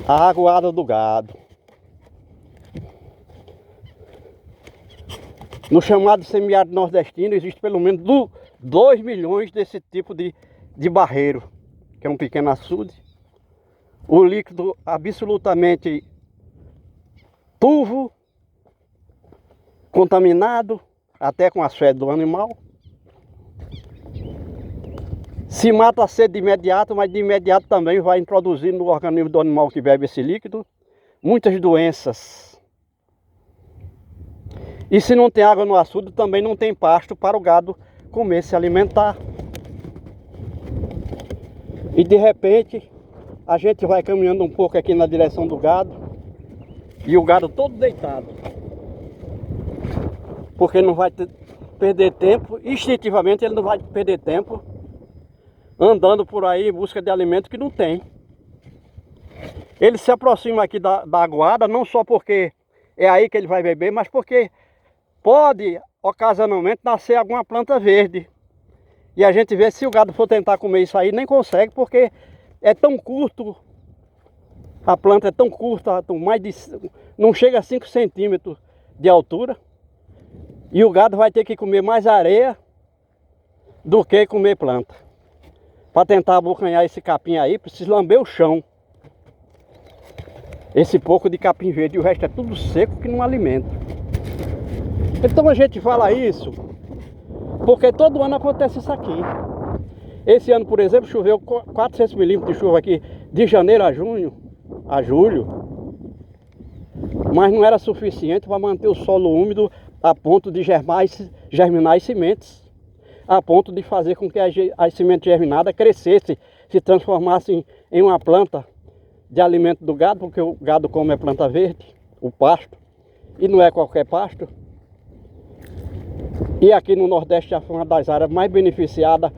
A aguada do gado. No chamado semiárido nordestino existe pelo menos 2 milhões desse tipo de barreiro, que é um pequeno açude. O líquido absolutamente turvo, contaminado, até com as fezes do animal. Se mata a sede de imediato, mas de imediato também vai introduzir no organismo do animal que bebe esse líquido muitas doenças. E se não tem água no açude, também não tem pasto para o gado comer, se alimentar. E de repente, a gente vai caminhando um pouco aqui na direção do gado, e o gado todo deitado. Porque não vai perder tempo, instintivamente ele não vai perder tempo andando por aí em busca de alimento que não tem. Ele se aproxima aqui da aguada, não só porque é aí que ele vai beber, mas porque pode, ocasionalmente, nascer alguma planta verde. E a gente vê, se o gado for tentar comer isso aí, nem consegue, porque é tão curto, a planta é tão curta, não chega a 5 centímetros de altura. E o gado vai ter que comer mais areia do que comer planta. Para tentar abocanhar esse capim aí, precisa lamber o chão. Esse pouco de capim verde, e o resto é tudo seco que não alimenta. Então a gente fala isso porque todo ano acontece isso aqui. Esse ano, por exemplo, choveu 400 milímetros de chuva aqui de janeiro a julho. Mas não era suficiente para manter o solo úmido a ponto de germinar as sementes. A ponto de fazer com que as sementes germinadas crescessem, se transformassem em uma planta de alimento do gado, porque o gado come a planta verde, o pasto, e não é qualquer pasto. E aqui no Nordeste já foi uma das áreas mais beneficiadas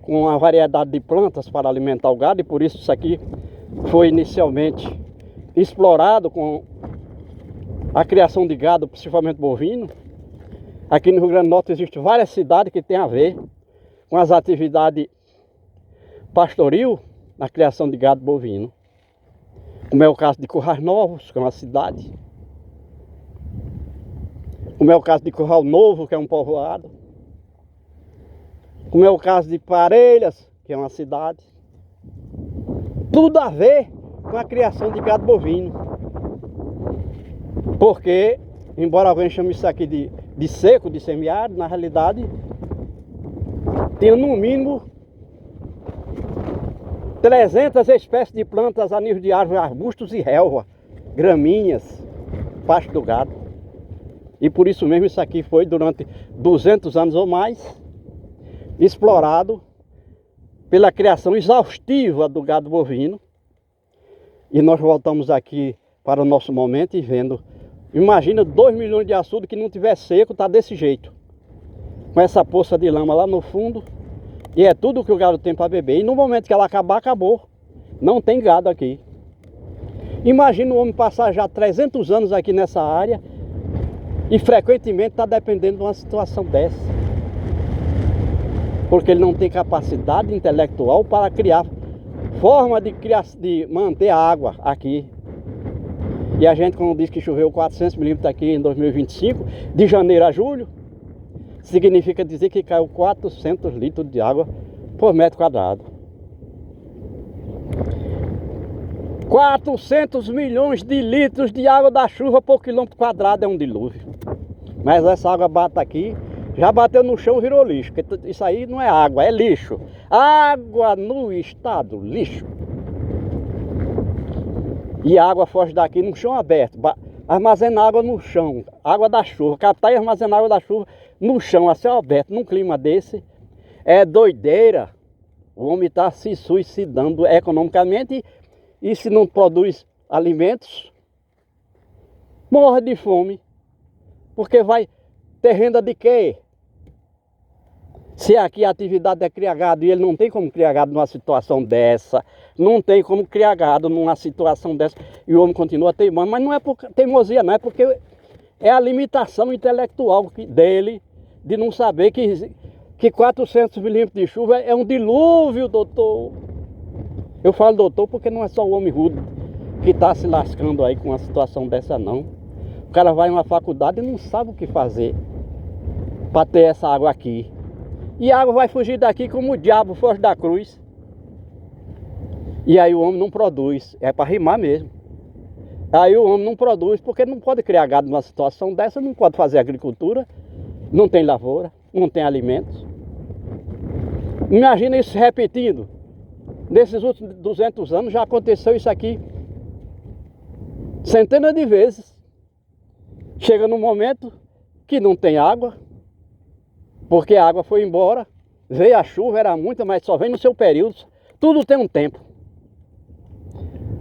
com a variedade de plantas para alimentar o gado, e por isso aqui foi inicialmente explorado com a criação de gado, principalmente bovino. Aqui no Rio Grande do Norte existem várias cidades que têm a ver com as atividades pastoril na criação de gado bovino. Como é o caso de Currais Novos, que é uma cidade. Como é o caso de Curral Novo, que é um povoado. Como é o caso de Parelhas, que é uma cidade. Tudo a ver com a criação de gado bovino. Porque, embora alguém chame isso aqui de seco, de semiárido, na realidade, tem no mínimo 300 espécies de plantas a nível de árvores, arbustos e relva, gramíneas, pasto do gado. E por isso mesmo isso aqui foi durante 200 anos ou mais explorado pela criação exaustiva do gado bovino. E nós voltamos aqui para o nosso momento e vendo, imagina 2 milhões de açude que não tiver seco, tá desse jeito. Com essa poça de lama lá no fundo, e é tudo que o gado tem para beber. E no momento que ela acabar, acabou. Não tem gado aqui. Imagina o homem passar já 300 anos aqui nessa área e frequentemente está dependendo de uma situação dessa. Porque ele não tem capacidade intelectual para criar forma de manter a água aqui. E a gente, quando diz que choveu 400 milímetros aqui em 2025, de janeiro a julho, significa dizer que caiu 400 litros de água por metro quadrado. 400 milhões de litros de água da chuva por quilômetro quadrado é um dilúvio. Mas essa água bate aqui, já bateu no chão, virou lixo. Isso aí não é água, é lixo. Água no estado, lixo. E a água foge daqui no chão aberto. Armazena água no chão, água da chuva. Captar e armazenar água da chuva no chão, a céu aberto, num clima desse. É doideira. O homem está se suicidando economicamente e se não produz alimentos, morre de fome. Porque vai ter renda de quê? Se aqui a atividade é criar gado e ele não tem como criar gado numa situação dessa, não tem como criar gado numa situação dessa, e o homem continua teimando, mas não é por teimosia, não, é porque é a limitação intelectual dele de não saber que 400 milímetros de chuva é um dilúvio, doutor. Eu falo doutor porque não é só o homem rude que está se lascando aí com uma situação dessa não. O cara vai em uma faculdade e não sabe o que fazer para ter essa água aqui. E a água vai fugir daqui como o diabo foge da cruz. E aí o homem não produz, é para rimar mesmo. Aí o homem não produz porque não pode criar gado numa situação dessa, não pode fazer agricultura, não tem lavoura, não tem alimentos. Imagina isso se repetindo. Nesses últimos 200 anos já aconteceu isso aqui centenas de vezes. Chega num momento que não tem água, porque a água foi embora, veio a chuva, era muita, mas só vem no seu período. Tudo tem um tempo.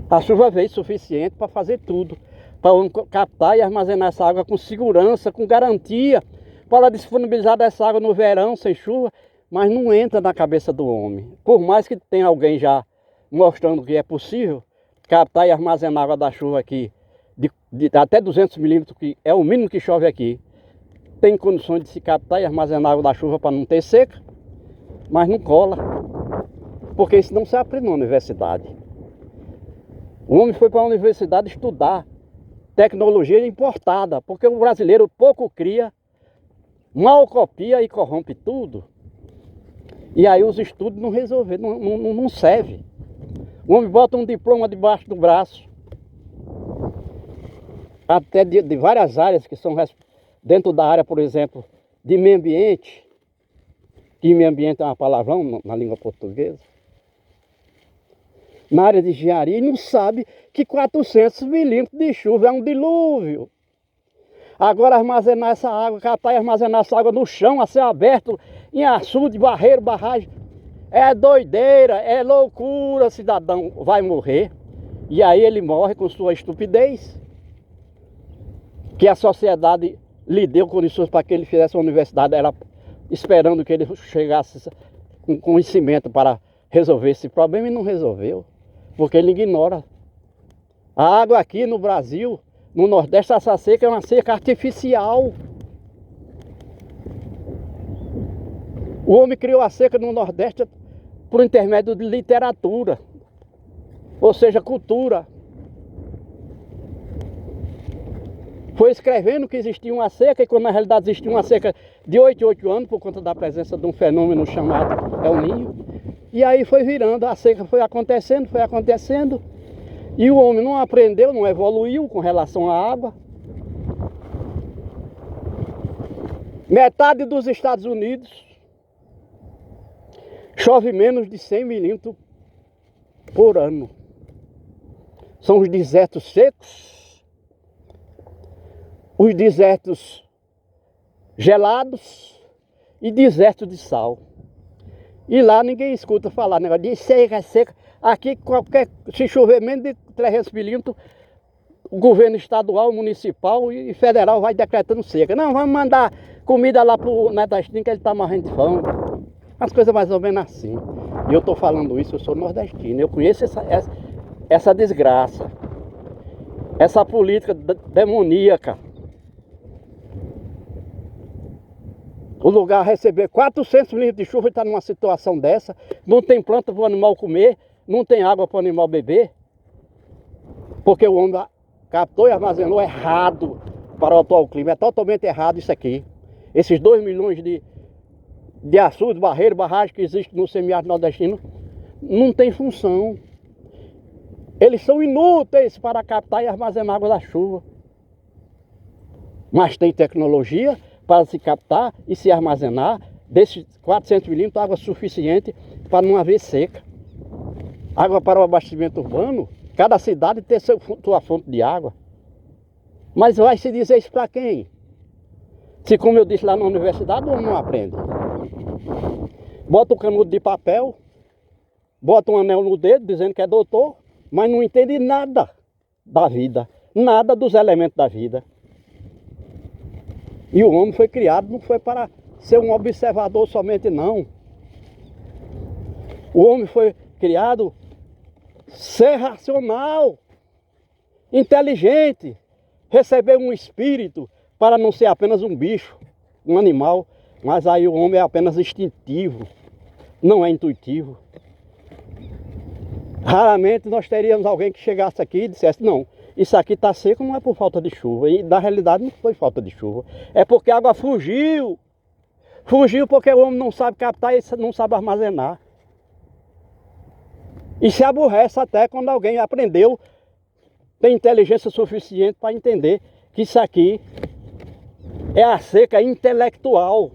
A chuva veio suficiente para fazer tudo, para captar e armazenar essa água com segurança, com garantia, para disponibilizar essa água no verão sem chuva, mas não entra na cabeça do homem. Por mais que tenha alguém já mostrando que é possível captar e armazenar água da chuva aqui, de até 200 milímetros, que é o mínimo que chove aqui, tem condições de se captar e armazenar água da chuva para não ter seca, mas não cola, porque isso não se aprende na universidade. O homem foi para a universidade estudar tecnologia importada, porque o brasileiro pouco cria, mal copia e corrompe tudo. E aí os estudos não resolveram, não serve. O homem bota um diploma debaixo do braço, até de várias áreas que são dentro da área, por exemplo, de meio ambiente, que meio ambiente é uma palavrão na língua portuguesa, na área de engenharia, e não sabe que 400 milímetros de chuva é um dilúvio. Agora armazenar essa água, captar e armazenar essa água no chão, a céu aberto, em açude, barreiro, barragem, é doideira, é loucura, cidadão vai morrer. E aí ele morre com sua estupidez, que a sociedade lhe deu condições para que ele fizesse uma universidade, era esperando que ele chegasse com conhecimento para resolver esse problema, e não resolveu, porque ele ignora. A água aqui no Brasil, no Nordeste, essa seca é uma seca artificial. O homem criou a seca no Nordeste por intermédio de literatura, ou seja, cultura. Foi escrevendo que existia uma seca, e quando na realidade existia uma seca de 8 em 8 anos, por conta da presença de um fenômeno chamado El Niño. E aí foi virando, a seca foi acontecendo, e o homem não aprendeu, não evoluiu com relação à água. Metade dos Estados Unidos chove menos de 100 milímetros por ano. São os desertos secos, os desertos gelados e desertos de sal. E lá ninguém escuta falar negócio de seca, seca. Aqui, se chover menos de 300 milímetros, o governo estadual, municipal e federal vai decretando seca. Não, vamos mandar comida lá pro nordestino que ele está morrendo de fome. As coisas mais ou menos assim. E eu estou falando isso, eu sou nordestino. Eu conheço essa desgraça. Essa política demoníaca. O lugar receber 400 milímetros de chuva e está numa situação dessa. Não tem planta para o animal comer. Não tem água para o animal beber. Porque o homem captou e armazenou errado para o atual clima. É totalmente errado isso aqui. Esses 2 milhões de açudes, barreiros, barragens que existem no semiárido nordestino não tem função. Eles são inúteis para captar e armazenar água da chuva. Mas tem tecnologia para se captar e se armazenar desses 400 milímetros, água suficiente para não haver seca. Água para o abastecimento urbano, cada cidade tem sua fonte de água. Mas vai se dizer isso para quem? Se, como eu disse lá na universidade, o homem não aprende. Bota um canudo de papel, bota um anel no dedo dizendo que é doutor, mas não entende nada da vida, nada dos elementos da vida. E o homem foi criado, não foi para ser um observador somente, não. O homem foi criado ser racional, inteligente, receber um espírito para não ser apenas um bicho, um animal. Mas aí o homem é apenas instintivo, não é intuitivo. Raramente nós teríamos alguém que chegasse aqui e dissesse, não, isso aqui está seco não é por falta de chuva. E na realidade não foi falta de chuva. É porque a água fugiu. Fugiu porque o homem não sabe captar e não sabe armazenar. E se aborrece até quando alguém aprendeu, tem inteligência suficiente para entender que isso aqui é a seca intelectual.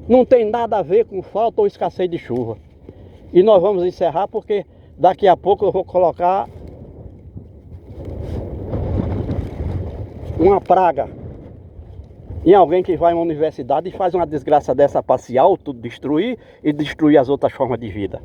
Não tem nada a ver com falta ou escassez de chuva. E nós vamos encerrar porque daqui a pouco eu vou colocar uma praga em alguém que vai a uma universidade e faz uma desgraça dessa para se autodestruir e destruir as outras formas de vida.